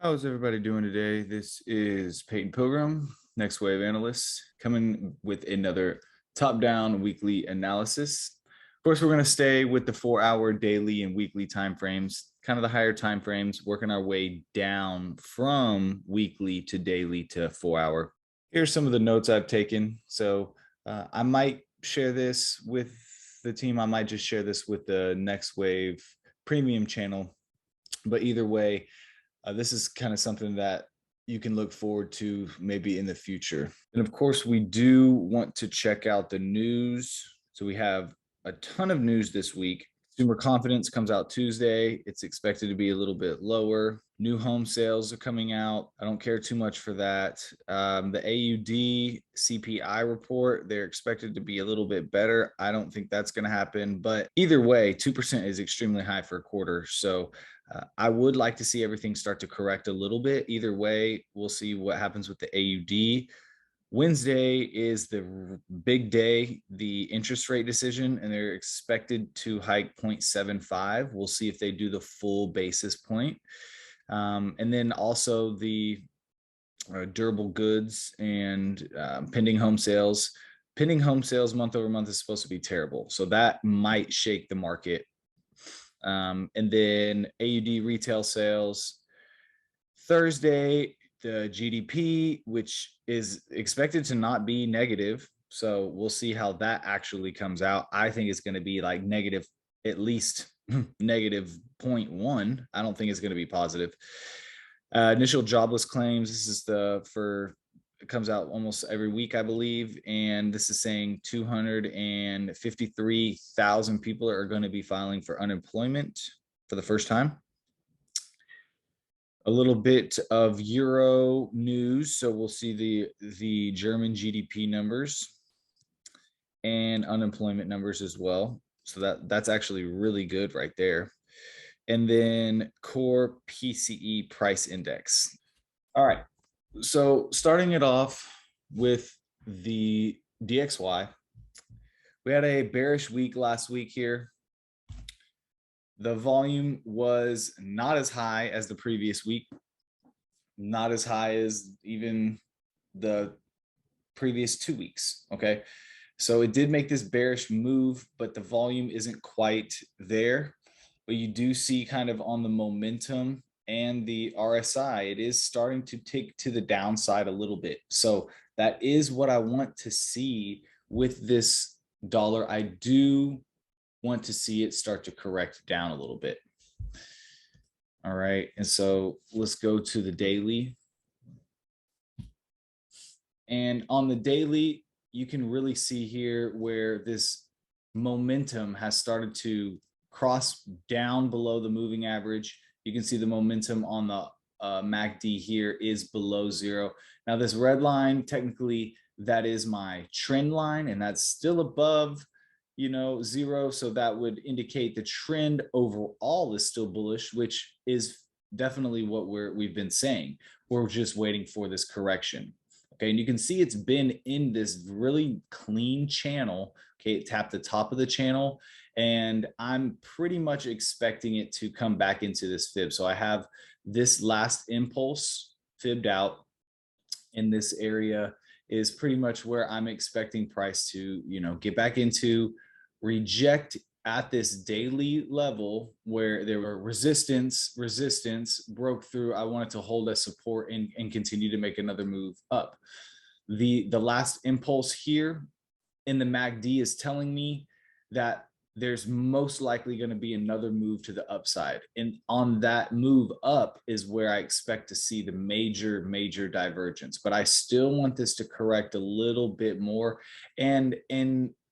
How's everybody doing today? This is Peyton Pilgrim, Next Wave Analyst, coming with another top-down weekly analysis. Of course, we're going to stay with the 4-hour daily and weekly time frames, kind of the higher time frames, working our way down from weekly to daily to 4-hour. Here's some of the notes I've taken. So I might share this with the team. I might just share this with the Next Wave premium channel. But either way, this is kind of something that you can look forward to maybe in the future. And of course, we do want to check out the news. So we have a ton of news this week. Consumer confidence comes out Tuesday. It's expected to be a little bit lower. New home sales are coming out. I don't care too much for that. The AUD CPI report, they're expected to be a little bit better. I don't think that's going to happen. But either way, 2% is extremely high for a quarter. So I would like to see everything start to correct a little bit. Either way, we'll see what happens with the AUD. Wednesday is the big day, the interest rate decision, and they're expected to hike 0.75. We'll see if they do the full basis point. And then also the durable goods and pending home sales. Pending home sales month over month is supposed to be terrible. So that might shake the market. And then AUD retail sales. Thursday, the GDP, which is expected to not be negative. So we'll see how that actually comes out. I think it's going to be like negative, at least negative 0.1. I don't think it's going to be positive. Initial jobless claims. This is it comes out almost every week, I believe. And this is saying 253,000 people are going to be filing for unemployment for the first time. A little bit of Euro news. So we'll see the German GDP numbers and unemployment numbers as well. So that's actually really good right there. And then core PCE price index. All right. So starting it off with the DXY, we had a bearish week last week here. The volume was not as high as the previous week, not as high as even the previous 2 weeks. Okay. So it did make this bearish move, but the volume isn't quite there. But you do see kind of on the momentum and the RSI, it is starting to take to the downside a little bit. So that is what I want to see with this dollar. I do want to see it start to correct down a little bit. All right. And so let's go to the daily. And on the daily, you can really see here where this momentum has started to cross down below the moving average. You can see the momentum on the MACD here is below zero. Now this red line, technically that is my trend line, and that's still above, zero. So that would indicate the trend overall is still bullish, which is definitely what we've been saying. We're just waiting for this correction. Okay, and you can see it's been in this really clean channel. Okay, it tapped the top of the channel, and I'm pretty much expecting it to come back into this fib. So I have this last impulse fibbed out, and this area is pretty much where I'm expecting price to, get back into, reject at this daily level where there were resistance broke through. I wanted to hold as support and continue to make another move up. The last impulse here in the MACD is telling me that there's most likely going to be another move to the upside. And on that move up is where I expect to see the major divergence. But I still want this to correct a little bit more. And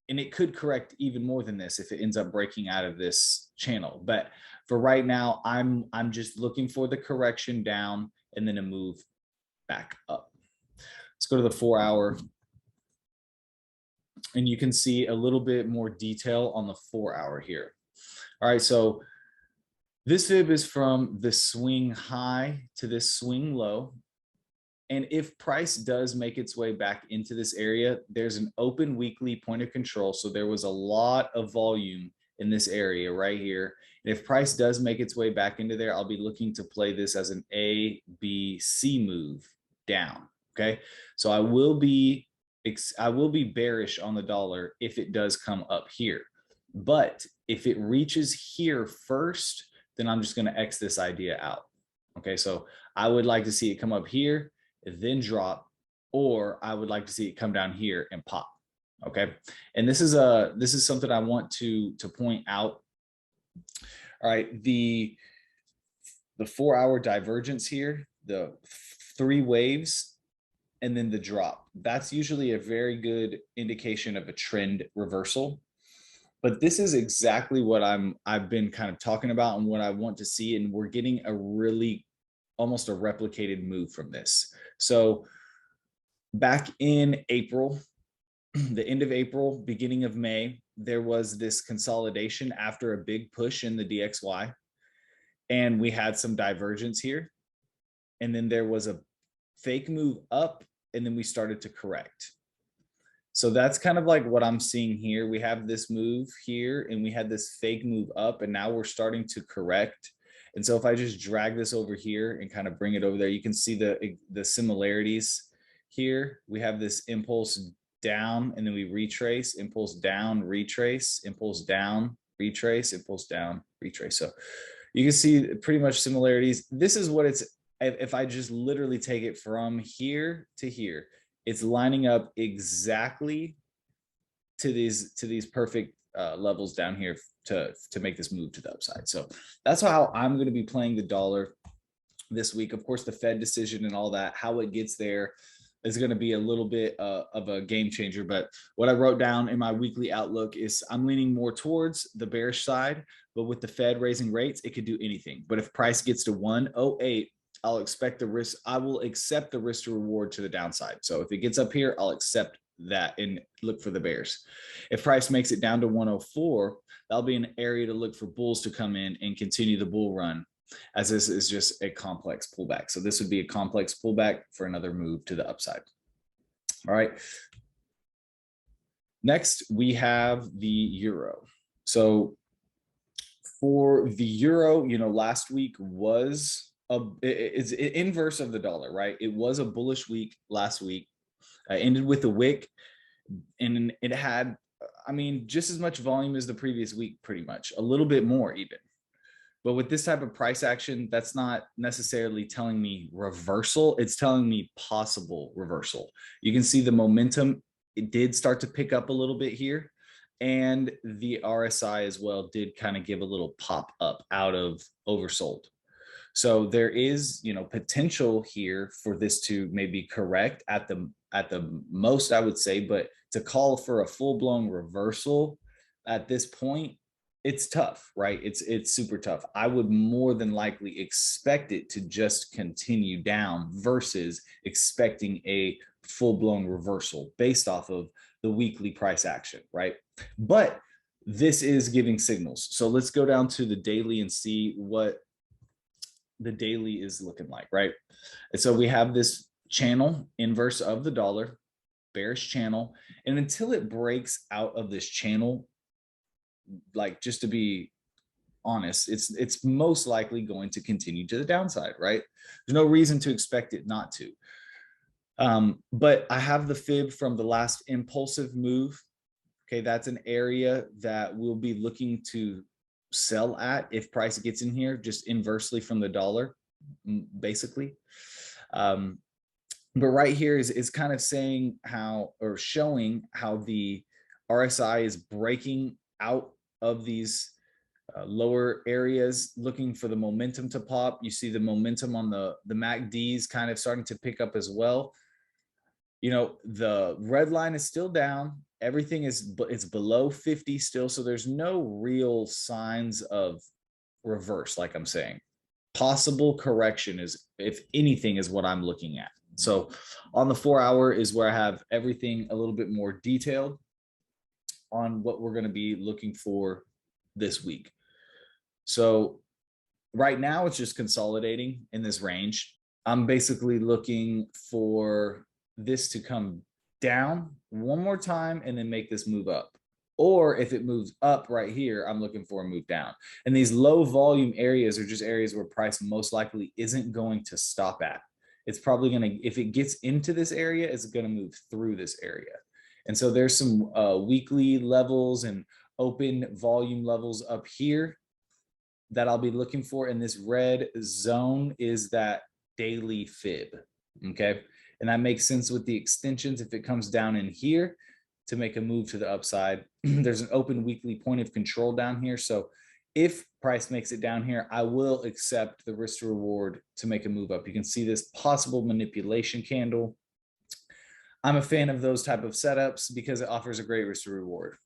it could correct even more than this if it ends up breaking out of this channel. But for right now, I'm just looking for the correction down and then a move back up. Let's go to the 4-hour. And you can see a little bit more detail on the 4-hour here. All right, so this fib is from the swing high to this swing low. And if price does make its way back into this area, there's an open weekly point of control. So there was a lot of volume in this area right here. And if price does make its way back into there, I'll be looking to play this as an A, B, C move down. Okay, so I will be bearish on the dollar if it does come up here. But if it reaches here first, then I'm just going to X this idea out. Okay, so I would like to see it come up here, then drop, or I would like to see it come down here and pop. Okay, and this is something I want to point out. All right, the 4-hour divergence here, the 3 waves, and then the drop. That's usually a very good indication of a trend reversal. But this is exactly what I've been kind of talking about and what I want to see. And we're getting a really almost a replicated move from this. So back in April, the end of April, beginning of May, there was this consolidation after a big push in the DXY. And we had some divergence here. And then there was a fake move up, and then we started to correct. So that's kind of like what I'm seeing here. We have this move here, and we had this fake move up, and now we're starting to correct. And so if I just drag this over here and kind of bring it over there, you can see the similarities here. We have this impulse down, and then we retrace, impulse down, retrace, impulse down, retrace, impulse down, retrace. So you can see pretty much similarities. This is what it's, if I just literally take it from here to here, it's lining up exactly to these perfect levels down here to make this move to the upside. So that's how I'm going to be playing the dollar this week. Of course, the Fed decision and all that, how it gets there is going to be a little bit of a game changer. But what I wrote down in my weekly outlook is I'm leaning more towards the bearish side, but with the Fed raising rates, it could do anything. But if price gets to 108, I'll expect the risk. I will accept the risk to reward to the downside. So if it gets up here, I'll accept that and look for the bears. If price makes it down to 104, that'll be an area to look for bulls to come in and continue the bull run, as this is just a complex pullback. So this would be a complex pullback for another move to the upside. All right. Next, we have the euro. So for the euro, last week was it's inverse of the dollar, right? It was a bullish week last week. Ended with a wick, and it had, just as much volume as the previous week, pretty much, a little bit more even. But with this type of price action, that's not necessarily telling me reversal. It's telling me possible reversal. You can see the momentum. It did start to pick up a little bit here. And the RSI as well did kind of give a little pop up out of oversold. So there is, potential here for this to maybe correct at the most, I would say, but to call for a full-blown reversal at this point, it's tough, right? It's super tough. I would more than likely expect it to just continue down versus expecting a full-blown reversal based off of the weekly price action, right? But this is giving signals. So let's go down to the daily and see what the daily is looking like, right? And so we have this channel inverse of the dollar, bearish channel, and until it breaks out of this channel, like, just to be honest, it's most likely going to continue to the downside, right? There's no reason to expect it not to. But I have the fib from the last impulsive move. Okay, that's an area that we'll be looking to sell at if price gets in here, just inversely from the dollar, basically. But right here is kind of saying how, or showing how the RSI is breaking out of these lower areas, looking for the momentum to pop. You see the momentum on the MACDs kind of starting to pick up as well. The red line is still down. Everything it's below 50 still. So there's no real signs of reverse, like I'm saying. Possible correction is, if anything, is what I'm looking at. So on the 4-hour is where I have everything a little bit more detailed on what we're going to be looking for this week. So right now it's just consolidating in this range. I'm basically looking for this to come down one more time and then make this move up. Or if it moves up right here, I'm looking for a move down. And these low volume areas are just areas where price most likely isn't going to stop at. It's probably going to, if it gets into this area, it's going to move through this area. And so there's some weekly levels and open volume levels up here that I'll be looking for. And this red zone is that daily fib. Okay. And that makes sense with the extensions. If it comes down in here to make a move to the upside, there's an open weekly point of control down here. So if price makes it down here, I will accept the risk to reward to make a move up. You can see this possible manipulation candle. I'm a fan of those type of setups because it offers a great risk to reward.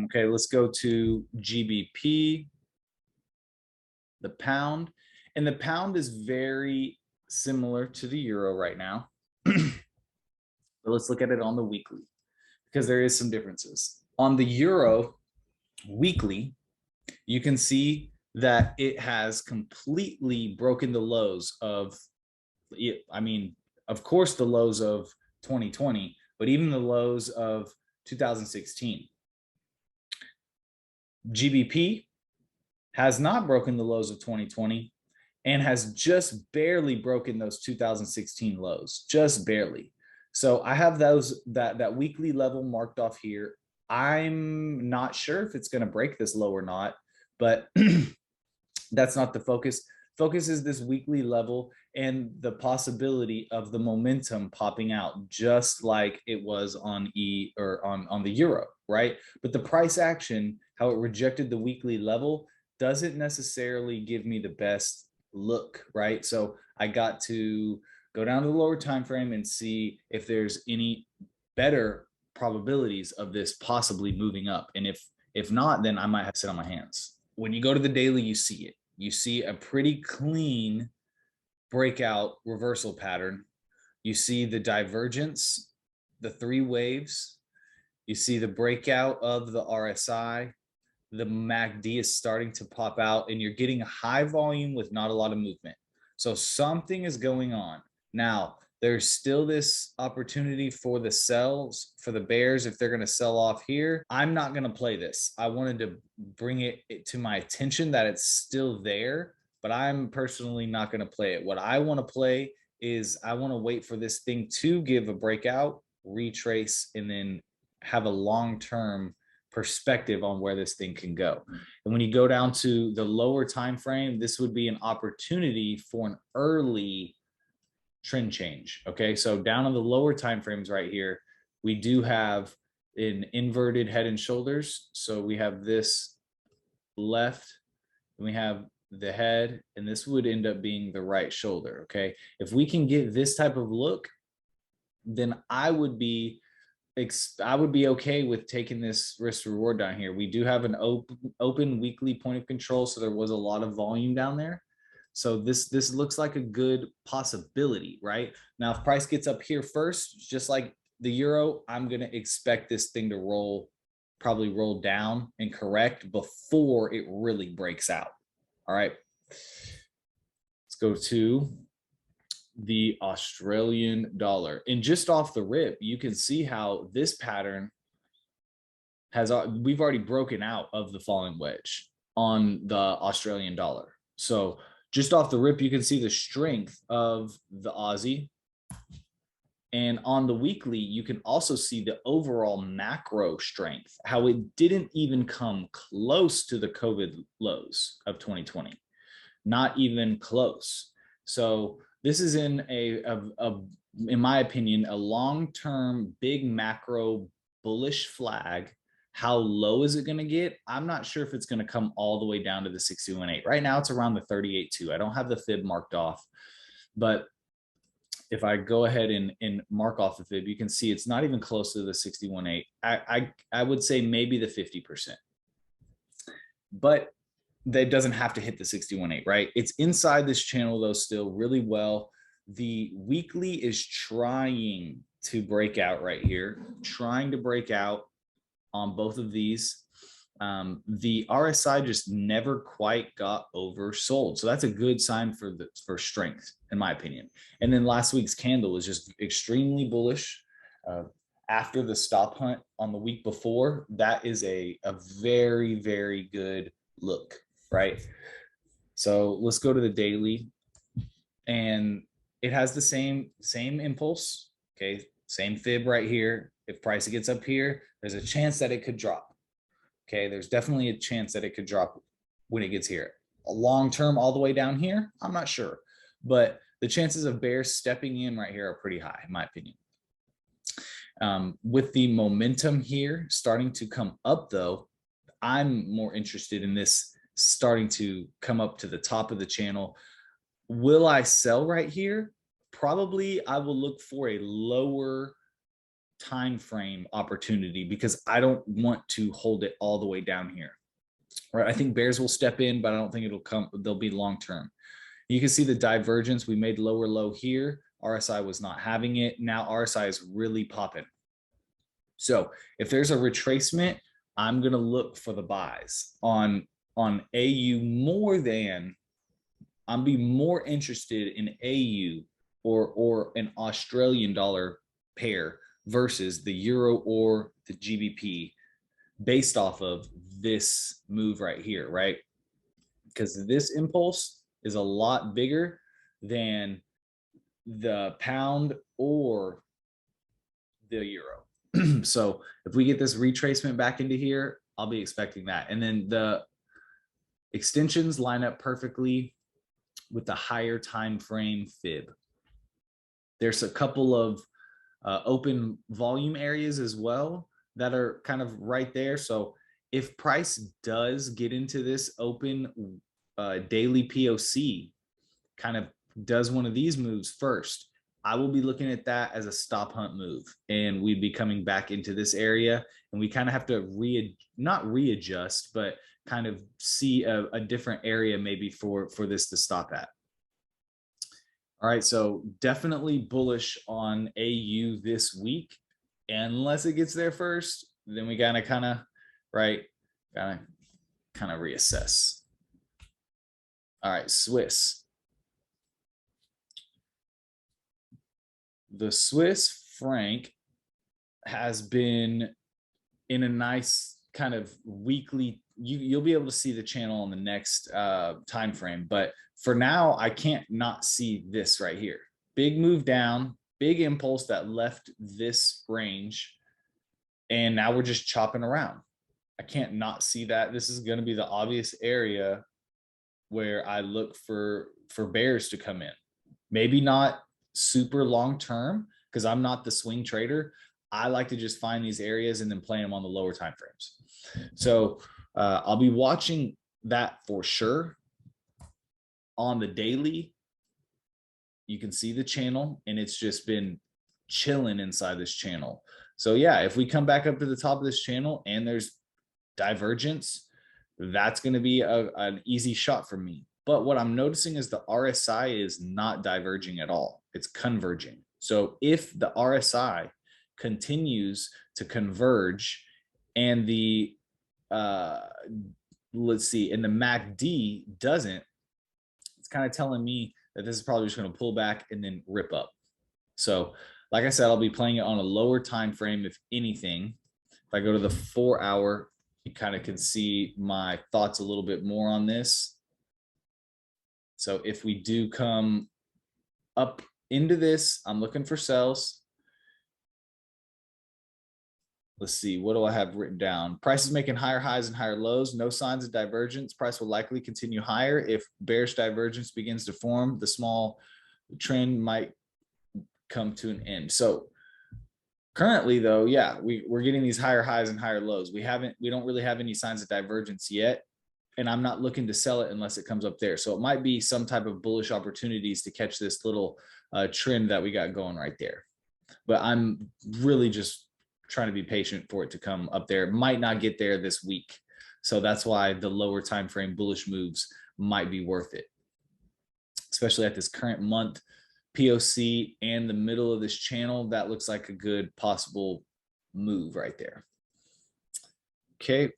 Okay, let's go to GBP, the pound. And the pound is very similar to the euro right now. But let's look at it on the weekly because there is some differences. On the euro weekly, you can see that it has completely broken the lows of, I mean, of course, the lows of 2020, but even the lows of 2016. GBP has not broken the lows of 2020 and has just barely broken those 2016 lows, just barely. So I have those that weekly level marked off here. I'm not sure if it's going to break this low or not, but that's not the focus. Focus is this weekly level and the possibility of the momentum popping out, just like it was on on the euro, right? But the price action, how it rejected the weekly level, doesn't necessarily give me the best look, right? So I got to go down to the lower time frame and see if there's any better probabilities of this possibly moving up. And if not, then I might have to sit on my hands. When you go to the daily, you see it. You see a pretty clean breakout reversal pattern. You see the divergence, the three waves. You see the breakout of the RSI. The MACD is starting to pop out and you're getting a high volume with not a lot of movement. So something is going on. Now, there's still this opportunity for the sells, for the bears, if they're going to sell off here. I'm not going to play this. I wanted to bring it to my attention that it's still there, but I'm personally not going to play it. What I want to play is I want to wait for this thing to give a breakout, retrace, and then have a long-term perspective on where this thing can go. And when you go down to the lower time frame, this would be an opportunity for an early trend change. Okay, so down on the lower time frames right here, we do have an inverted head and shoulders. So we have this left and we have the head, and this would end up being the right shoulder. Okay, if we can get this type of look, then I would be okay with taking this risk reward down here. We do have an open weekly point of control, so there was a lot of volume down there. So this looks like a good possibility, right? Now, if price gets up here first, just like the euro, I'm going to expect this thing to probably roll down and correct before it really breaks out. All right. Let's go to the Australian dollar. And just off the rip, you can see how this pattern we've already broken out of the falling wedge on the Australian dollar. So just off the rip, you can see the strength of the Aussie. And on the weekly, you can also see the overall macro strength, how it didn't even come close to the COVID lows of 2020, not even close. So this is in my opinion, a long-term big macro bullish flag. How low is it going to get? I'm not sure if it's going to come all the way down to the 61.8. Right now, it's around the 38.2. I don't have the fib marked off, but if I go ahead and mark off the fib, you can see it's not even close to the 61.8. I would say maybe the 50%, but that doesn't have to hit the 61.8, right? It's inside this channel though, still really well. The weekly is trying to break out right here, trying to break out on both of these. The RSI just never quite got oversold. So that's a good sign for strength, in my opinion. And then last week's candle was just extremely bullish. after the stop hunt on the week before, that is a very, very good look, right? So let's go to the daily, and it has the same impulse. Okay, same fib right here. If price gets up here, there's a chance that it could drop. Okay, there's definitely a chance that it could drop when it gets here. A long term all the way down here, I'm not sure, but the chances of bears stepping in right here are pretty high, in my opinion. With the momentum here starting to come up, though, I'm more interested in this starting to come up to the top of the channel. Will I sell right here? Probably. I will look for a lower time frame opportunity because I don't want to hold it all the way down here. Right? I think bears will step in, but I don't think they'll be long term. You can see the divergence. We made lower low here. RSI was not having it. Now RSI is really popping. So if there's a retracement, I'm going to look for the buys on AU more than I'm be more interested in AU or an Australian dollar pair versus the euro or the GBP based off of this move right here, right? Because this impulse is a lot bigger than the pound or the euro. So if we get this retracement back into here, I'll be expecting that. And then the extensions line up perfectly with the higher time frame fib. There's a couple of open volume areas as well that are kind of right there. So if price does get into this open daily POC, kind of does one of these moves first, I will be looking at that as a stop hunt move, and we'd be coming back into this area, and we kind of have to not readjust, but kind of see a different area maybe for this to stop at. All right, so definitely bullish on AU this week, unless it gets there first. Then we gotta kind of reassess. All right, Swiss. The Swiss franc has been in a nice kind of weekly. You'll be able to see the channel on the next time frame, but for now, I can't not see this right here. Big move down, big impulse that left this range, and now we're just chopping around. I can't not see that. This is going to be the obvious area where I look for bears to come in. Maybe not super long term, because I'm not the swing trader. I like to just find these areas and then play them on the lower time frames. So I'll be watching that for sure. On the daily, you can see the channel, and it's just been chilling inside this channel. So yeah, if we come back up to the top of this channel and there's divergence, that's going to be an easy shot for me. But what I'm noticing is the RSI is not diverging at all. It's converging. So if the RSI continues to converge and the let's see, and the MACD doesn't, it's kind of telling me that this is probably just going to pull back and then rip up. So like I said, I'll be playing it on a lower time frame, if anything. If I go to the 4 hour, you kind of can see my thoughts a little bit more on this. So if we do come up into this, I'm looking for sells. Let's see, what do I have written down? Price is making higher highs and higher lows. No signs of divergence. Price will likely continue higher. If bearish divergence begins to form, the small trend might come to an end. So currently, though, yeah, we're getting these higher highs and higher lows. We don't really have any signs of divergence yet, and I'm not looking to sell it unless it comes up there. So it might be some type of bullish opportunities to catch this little trend that we got going right there. But I'm really just trying to be patient for it to come up there. It might not get there this week. So that's why the lower time frame bullish moves might be worth it, especially at this current month POC and the middle of this channel. That looks like a good possible move right there. Okay,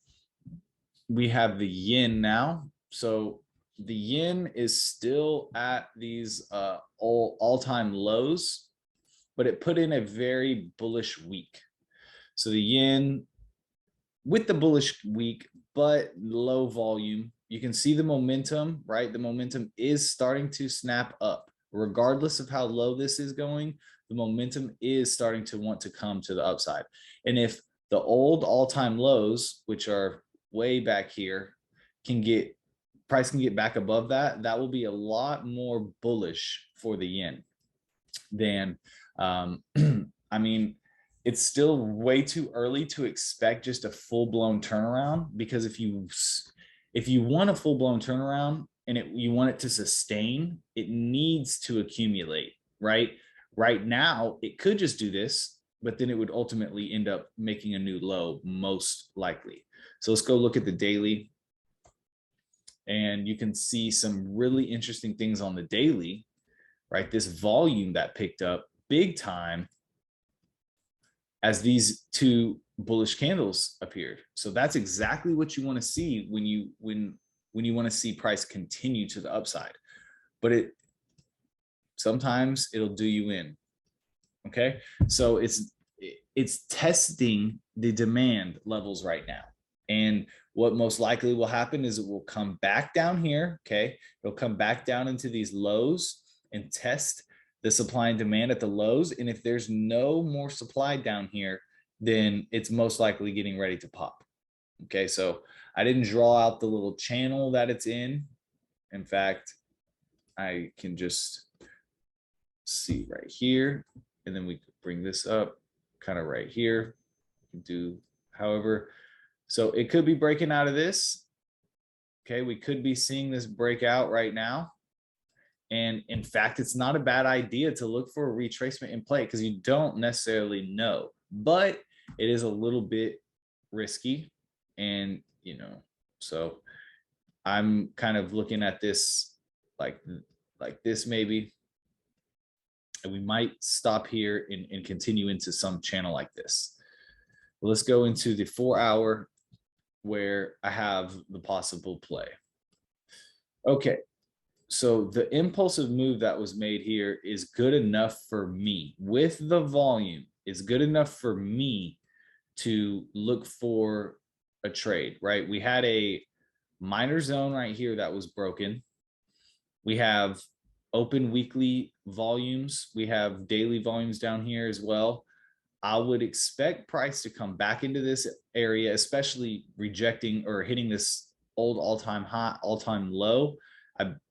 we have the yen now. So the yen is still at these all-time lows, but it put in a very bullish week. So the yen with the bullish week, but low volume. You can see the momentum, right? The momentum is starting to snap up. Regardless of how low this is going, the momentum is starting to want to come to the upside. And if the old all-time lows, which are way back here, price can get back above that, that will be a lot more bullish for the yen than, I mean, it's still way too early to expect just a full-blown turnaround, because if you want a full-blown turnaround and you want it to sustain, it needs to accumulate, right? Right now, it could just do this, but then it would ultimately end up making a new low, most likely. So let's go look at the daily. And you can see some really interesting things on the daily, right? This volume that picked up big time as these two bullish candles appeared. So that's exactly what you want to see when you want to see price continue to the upside. But sometimes it'll do you in. Okay, so it's testing the demand levels right now. And what most likely will happen is it will come back down here. Okay, it'll come back down into these lows and test the supply and demand at the lows. And if there's no more supply down here, then it's most likely getting ready to pop. Okay, so I didn't draw out the little channel that it's in. In fact, I can just see right here, and then we could bring this up kind of right here. Do however, so it could be breaking out of this. Okay, we could be seeing this break out right now. And in fact, it's not a bad idea to look for a retracement in play, because you don't necessarily know, but it is a little bit risky. And, so I'm kind of looking at this like this maybe, and we might stop here and continue into some channel like this. Well, let's go into the 4-hour where I have the possible play. Okay. So the impulsive move that was made here is good enough for me. With the volume, is good enough for me to look for a trade, right? We had a minor zone right here that was broken. We have open weekly volumes. We have daily volumes down here as well. I would expect price to come back into this area, especially rejecting or hitting this old all-time high, all-time low.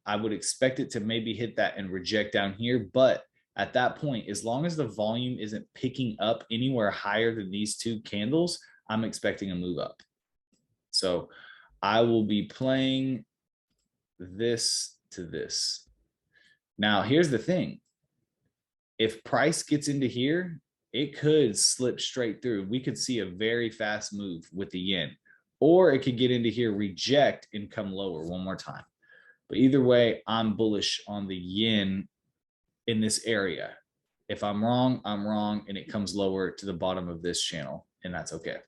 I would expect it to maybe hit that and reject down here. But at that point, as long as the volume isn't picking up anywhere higher than these two candles, I'm expecting a move up. So I will be playing this to this. Now, here's the thing. If price gets into here, it could slip straight through. We could see a very fast move with the yen, or it could get into here, reject, and come lower one more time. But either way, I'm bullish on the yen in this area. If I'm wrong, I'm wrong, and it comes lower to the bottom of this channel, and that's okay.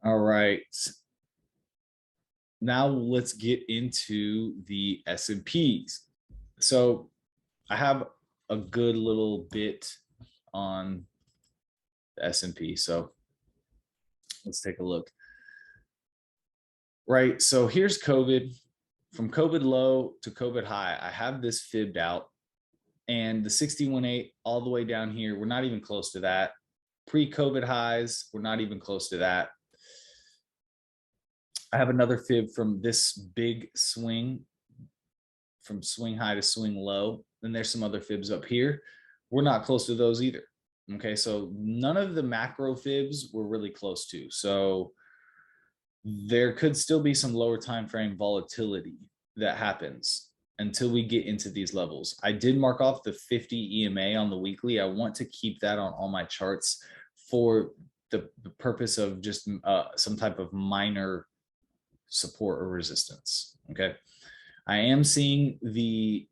All right. Now let's get into the S&Ps. So I have a good little bit on the S&P. So let's take a look. Right. So here's COVID. From COVID low to COVID high, I have this fibbed out, and the 61.8 all the way down here, we're not even close to that. Pre-COVID highs, we're not even close to that. I have another fib from this big swing, from swing high to swing low. Then there's some other fibs up here. We're not close to those either. Okay, so none of the macro fibs we're really close to. So there could still be some lower time frame volatility that happens until we get into these levels. I did mark off the 50 EMA on the weekly. I want to keep that on all my charts for the purpose of just some type of minor support or resistance. Okay, I am seeing these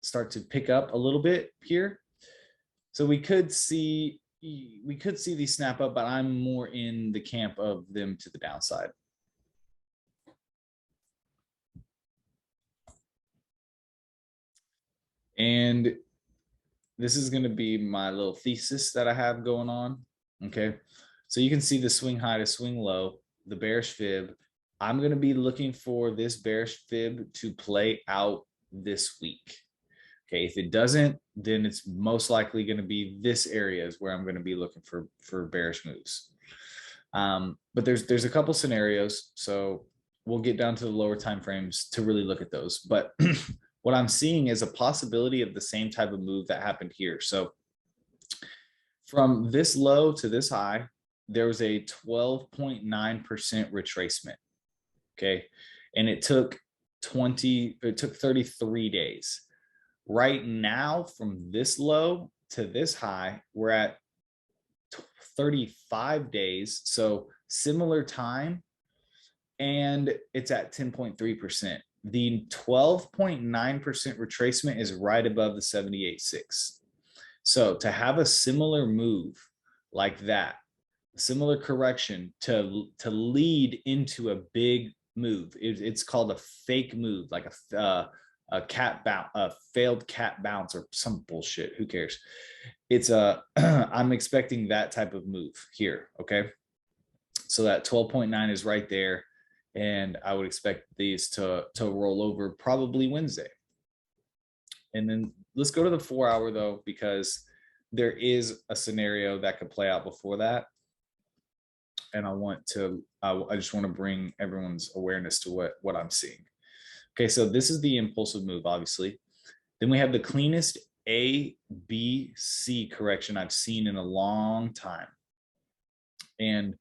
start to pick up a little bit here, so we could see these snap up, but I'm more in the camp of them to the downside. And this is going to be my little thesis that I have going on. Okay. So you can see the swing high to swing low, the bearish fib. I'm going to be looking for this bearish fib to play out this week. Okay. If it doesn't, then it's most likely going to be this area is where I'm going to be looking for bearish moves. But there's a couple scenarios. So we'll get down to the lower time frames to really look at those. But what I'm seeing is a possibility of the same type of move that happened here. So from this low to this high, there was a 12.9% retracement. Okay. And it took 33 days. Right now, from this low to this high, we're at 35 days. So similar time, and it's at 10.3%. The 12.9% retracement is right above the 78.6. So to have a similar move like that, similar correction to lead into a big move, it's called a fake move, like a cat bounce, a failed cat bounce or some bullshit. Who cares? It's I'm expecting that type of move here. Okay. So that 12.9 is right there. And I would expect these to roll over probably Wednesday. And then let's go to the 4 hour though, because there is a scenario that could play out before that. And I just want to bring everyone's awareness to what I'm seeing. Okay, so this is the impulsive move, obviously. Then we have the cleanest A, B, C correction I've seen in a long time. And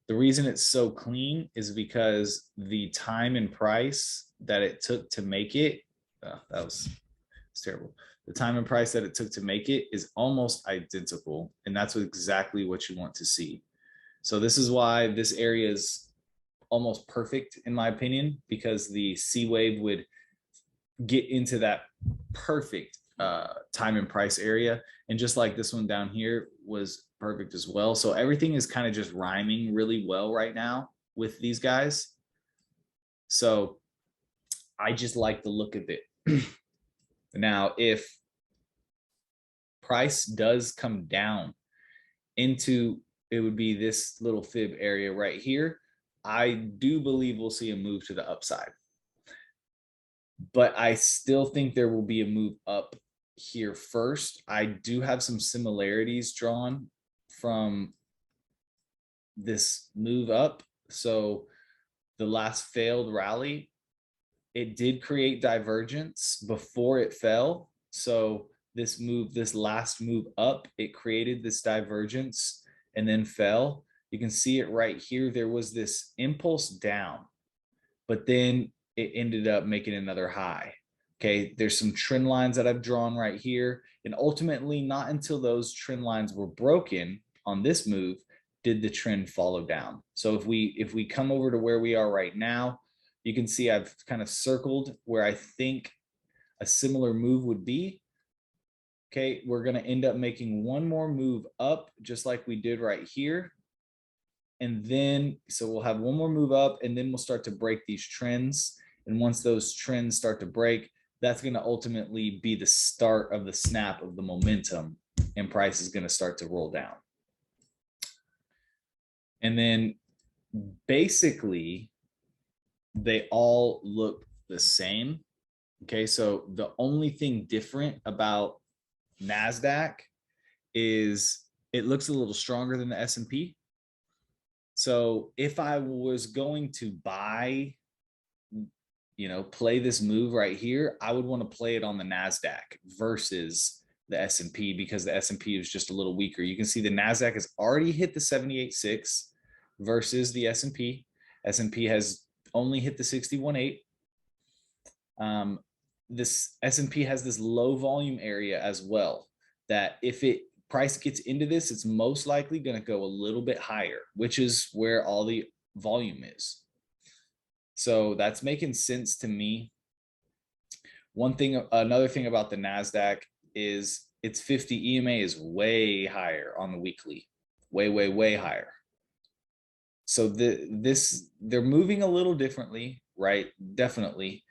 the reason it's so clean is because the time and price that it took to make it, it's terrible. The time and price that it took to make it is almost identical. And that's exactly what you want to see. So this is why this area is almost perfect, in my opinion, because the C wave would get into that perfect time and price area. And just like this one down here was perfect as well. So everything is kind of just rhyming really well right now with these guys. So I just like the look of it. Now, if price does come down into, it would be this little fib area right here, I do believe we'll see a move to the upside. But I still think there will be a move up here first. I do have some similarities drawn from this move up. So the last failed rally, it did create divergence before it fell. So this last move up, it created this divergence and then fell. You can see it right here. There was this impulse down, but then it ended up making another high. Okay, there's some trend lines that I've drawn right here. And ultimately, not until those trend lines were broken on this move did the trend follow down. So if we come over to where we are right now, you can see I've kind of circled where I think a similar move would be. Okay, we're going to end up making one more move up, just like we did right here. And then, so we'll have one more move up, and then we'll start to break these trends. And once those trends start to break, that's going to ultimately be the start of the snap of the momentum, and price is going to start to roll down. And then basically they all look the same. Okay, so the only thing different about NASDAQ is it looks a little stronger than the S&P. So if I was going to buy, play this move right here, I would want to play it on the NASDAQ versus the S&P, because the S&P is just a little weaker. You can see the NASDAQ has already hit the 78.6 versus the S&P. S&P has only hit the 61.8. This S&P has this low volume area as well, that if price gets into this, it's most likely going to go a little bit higher, which is where all the volume is. So that's making sense to me. Another thing about the NASDAQ is its 50 EMA is way higher on the weekly, way higher. So they're moving a little differently, right? Definitely.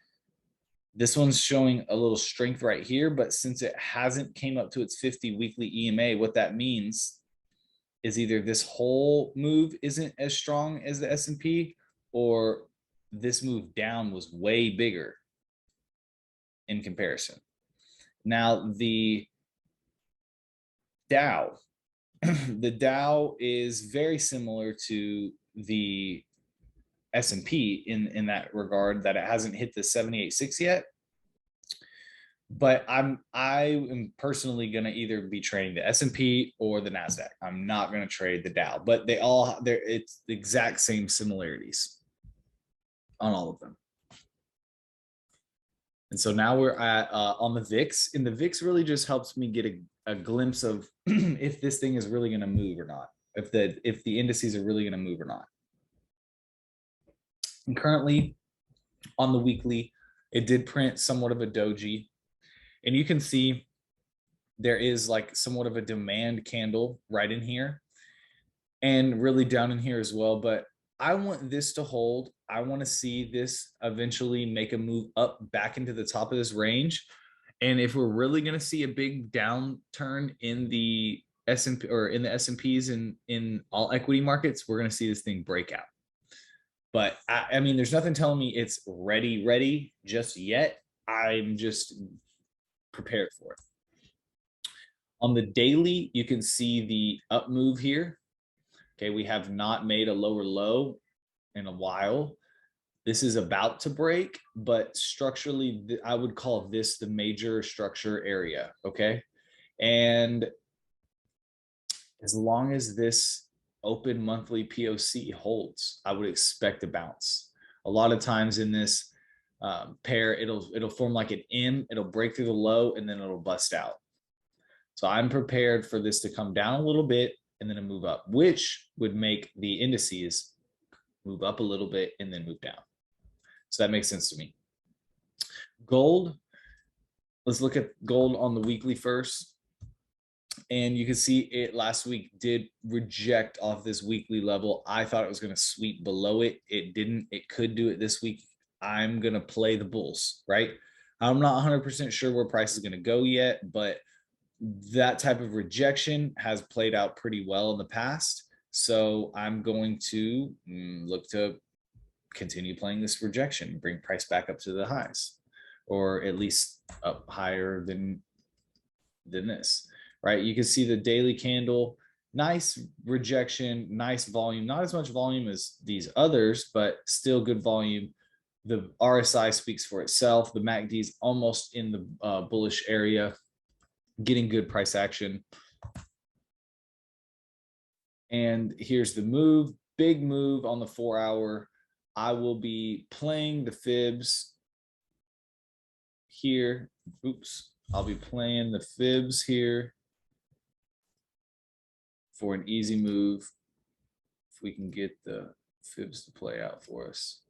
This one's showing a little strength right here, but since it hasn't came up to its 50 weekly EMA, what that means is either this whole move isn't as strong as the S&P, or this move down was way bigger in comparison. Now the Dow, the Dow is very similar to the S&P in that regard, that it hasn't hit the 78.6 yet. But I am personally going to either be trading the S&P or the NASDAQ. I'm not going to trade the Dow, but it's the exact same similarities on all of them. And so now we're at on the VIX, and the VIX really just helps me get a glimpse of if this thing is really going to move or not, if the indices are really going to move or not. And currently on the weekly, it did print somewhat of a doji. And you can see there is like somewhat of a demand candle right in here and really down in here as well. But I want this to hold. I want to see this eventually make a move up back into the top of this range. And if we're really going to see a big downturn in the S&P or in the S&Ps in all equity markets, we're going to see this thing break out. But I mean, there's nothing telling me it's ready just yet. I'm just prepared for it. On the daily, you can see the up move here. Okay, we have not made a lower low in a while. This is about to break, but structurally, I would call this the major structure area. Okay, and as long as this open monthly POC holds, I would expect a bounce. A lot of times in this pair, it'll form like an M, it'll break through the low, and then it'll bust out. So I'm prepared for this to come down a little bit and then a move up, which would make the indices move up a little bit and then move down. So that makes sense to me. Gold, let's look at gold on the weekly first. And you can see it last week did reject off this weekly level. I thought it was going to sweep below it. It didn't. It could do it this week. I'm going to play the bulls, right? I'm not 100% sure where price is going to go yet, but that type of rejection has played out pretty well in the past. So I'm going to look to continue playing this rejection, bring price back up to the highs, or at least up higher than this, right? You can see the daily candle, nice rejection, nice volume, not as much volume as these others, but still good volume. The RSI speaks for itself. The MACD is almost in the bullish area, getting good price action. And here's the move, big move on the 4 hour. I will be playing the fibs here. Oops. I'll be playing the fibs here for an easy move. If we can get the fibs to play out for us.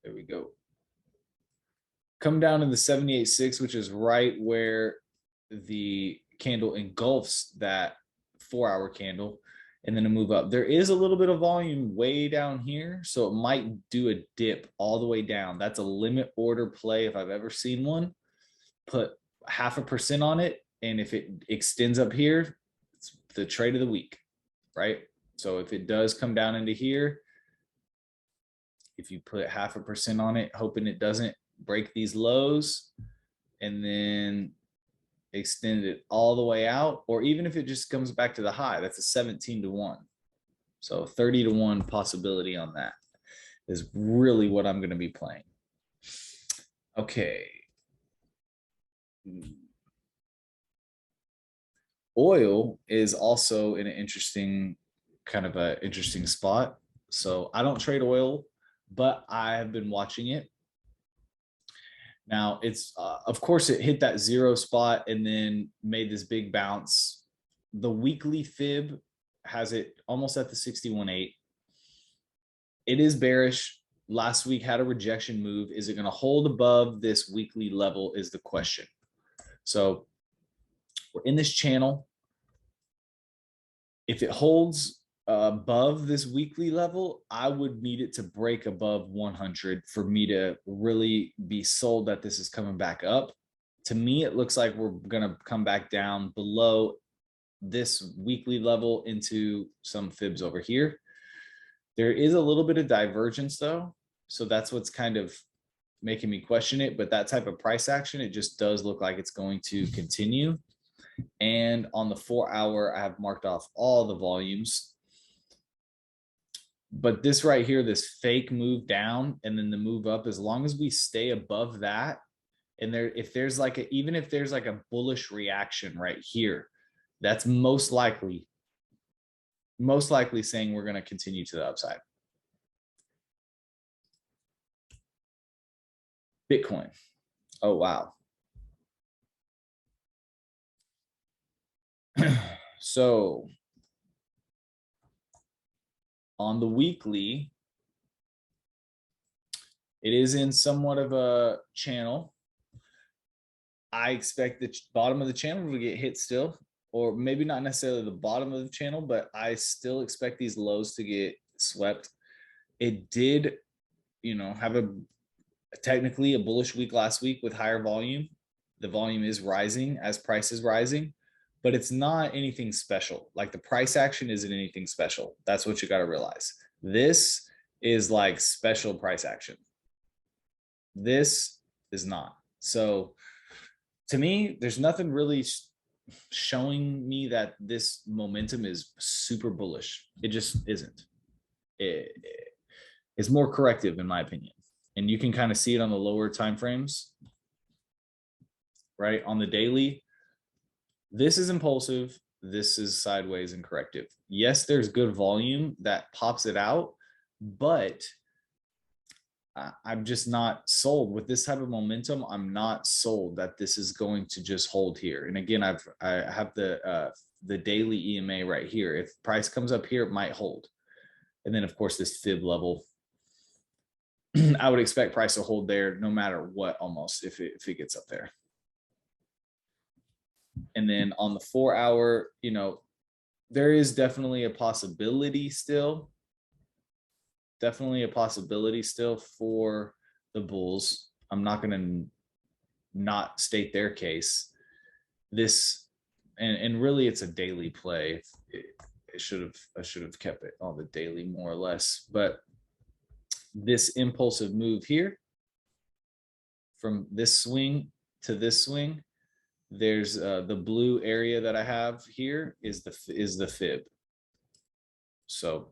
There we go. Come down to the 78.6, which is right where the candle engulfs that 4 hour candle, and then a move up. There is a little bit of volume way down here, so it might do a dip all the way down. That's a limit order play if I've ever seen one. Put 0.5% on it, and if it extends up here, it's the trade of the week, right? So if it does come down into here, if you put 0.5% on it, hoping it doesn't break these lows, and then extend it all the way out, or even if it just comes back to the high, that's a 17-1. So 30-1 possibility on that is really what I'm going to be playing. Okay. Oil is also in an interesting spot. So I don't trade oil, but I have been watching it. Now it's, of course, it hit that 0 spot and then made this big bounce. The weekly fib has it almost at the 61.8. It is bearish. Last week had a rejection move. Is it going to hold above this weekly level is the question. So we're in this channel. If it holds above this weekly level, I would need it to break above 100 for me to really be sold that this is coming back up. To me, it looks like we're going to come back down below this weekly level into some fibs over here. There is a little bit of divergence though. So that's what's kind of making me question it. But that type of price action, it just does look like it's going to continue. And on the 4 hour, I have marked off all the volumes. But this right here, this fake move down and then the move up, as long as we stay above that, and if there's like even if there's like a bullish reaction right here, that's most likely saying we're going to continue to the upside. Bitcoin. Oh, wow. So on the weekly, it is in somewhat of a channel. I expect the bottom of the channel to get hit still, or maybe not necessarily the bottom of the channel, but I still expect these lows to get swept. It did, have technically a bullish week last week with higher volume. The volume is rising as price is rising, but it's not anything special. Like the price action isn't anything special. That's what you got to realize. This is like special price action. This is not. So to me, there's nothing really showing me that this momentum is super bullish. It just isn't. It's more corrective in my opinion. And you can kind of see it on the lower time frames, right? On the daily, this is impulsive. This is sideways and corrective. Yes, there's good volume that pops it out, but I'm just not sold with this type of momentum. I'm not sold that this is going to just hold here. And again, I have the daily EMA right here. If price comes up here, it might hold. And then of course this fib level, I would expect price to hold there no matter what, almost if it gets up there. And then on the 4 hour, there is definitely a possibility still. Definitely a possibility still for the bulls. I'm not going to not state their case. This, and really it's a daily play. I should have kept it on the daily more or less, but this impulsive move here from this swing to this swing, there's the blue area that I have here is the fib. So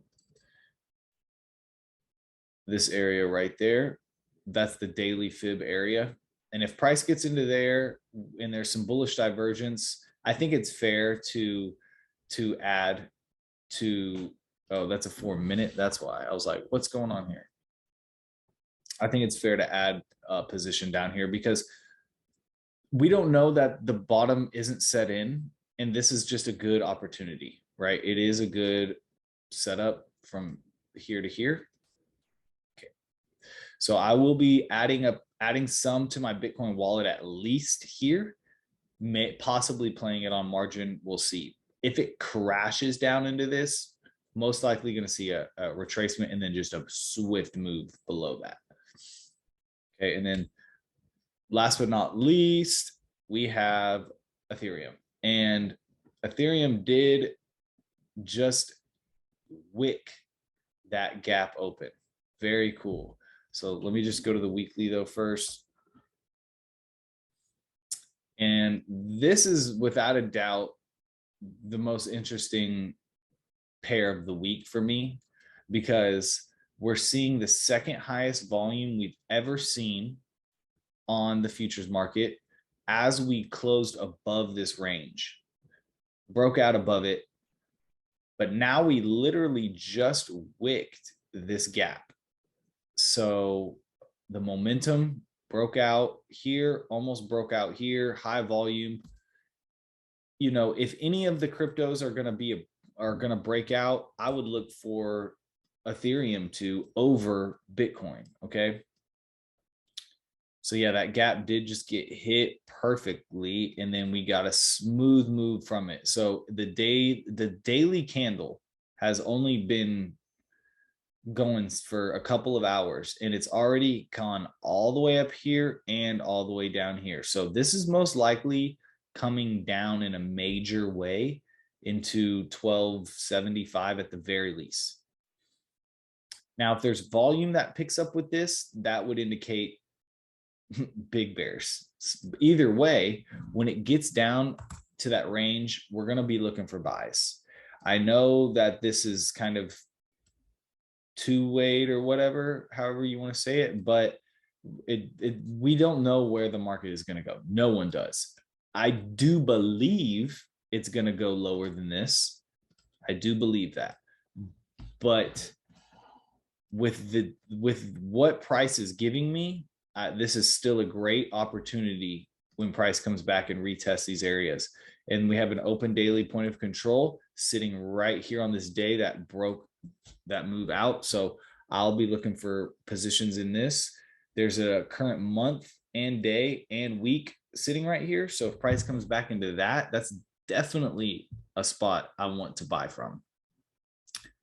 this area right there, that's the daily fib area. And if price gets into there and there's some bullish divergence, I think it's fair to add to, oh, that's a 4 minute. That's why I was like, what's going on here? I think it's fair to add a position down here because we don't know that the bottom isn't set in, and this is just a good opportunity, right? It is a good setup from here to here. Okay. So I will be adding some to my Bitcoin wallet at least here, possibly playing it on margin. We'll see. If it crashes down into this, most likely going to see a retracement and then just a swift move below that. Okay, and then last but not least, we have Ethereum. And Ethereum did just wick that gap open. Very cool. So let me just go to the weekly though first. And this is without a doubt the most interesting pair of the week for me, because we're seeing the second highest volume we've ever seen on the futures market as we closed above this range, broke out above it. But now we literally just wicked this gap. So the momentum broke out here, almost broke out here, high volume. If any of the cryptos are going to break out, I would look for Ethereum to over Bitcoin. Okay. So yeah, that gap did just get hit perfectly, and then we got a smooth move from it. So the daily candle has only been going for a couple of hours, and it's already gone all the way up here and all the way down here. So this is most likely coming down in a major way into 1275 at the very least. Now, if there's volume that picks up with this, that would indicate big bears. Either way, when it gets down to that range, we're going to be looking for buys. I know that this is kind of two-way or whatever, however you want to say it, but we don't know where the market is going to go. No one does. I do believe it's going to go lower than this. I do believe that. But with what price is giving me, this is still a great opportunity when price comes back and retests these areas. And we have an open daily point of control sitting right here on this day that broke that move out. So I'll be looking for positions in this. There's a current month and day and week sitting right here. So if price comes back into that, that's definitely a spot I want to buy from.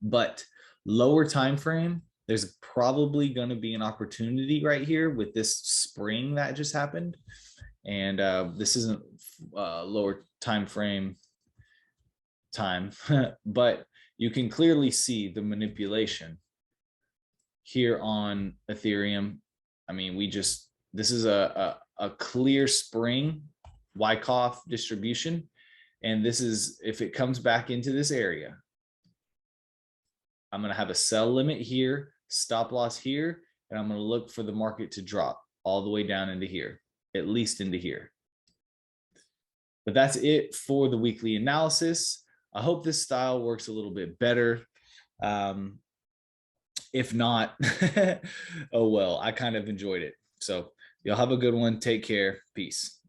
But lower time frame, there's probably going to be an opportunity right here with this spring that just happened. And this isn't lower time frame time, but you can clearly see the manipulation here on Ethereum. I mean, this is a clear spring Wyckoff distribution. And this is, if it comes back into this area, I'm going to have a sell limit here, stop loss here, and I'm going to look for the market to drop all the way down into here, at least into here. But that's it for the weekly analysis. I hope this style works a little bit better. If not, oh well, I kind of enjoyed it. So y'all have a good one. Take care. Peace.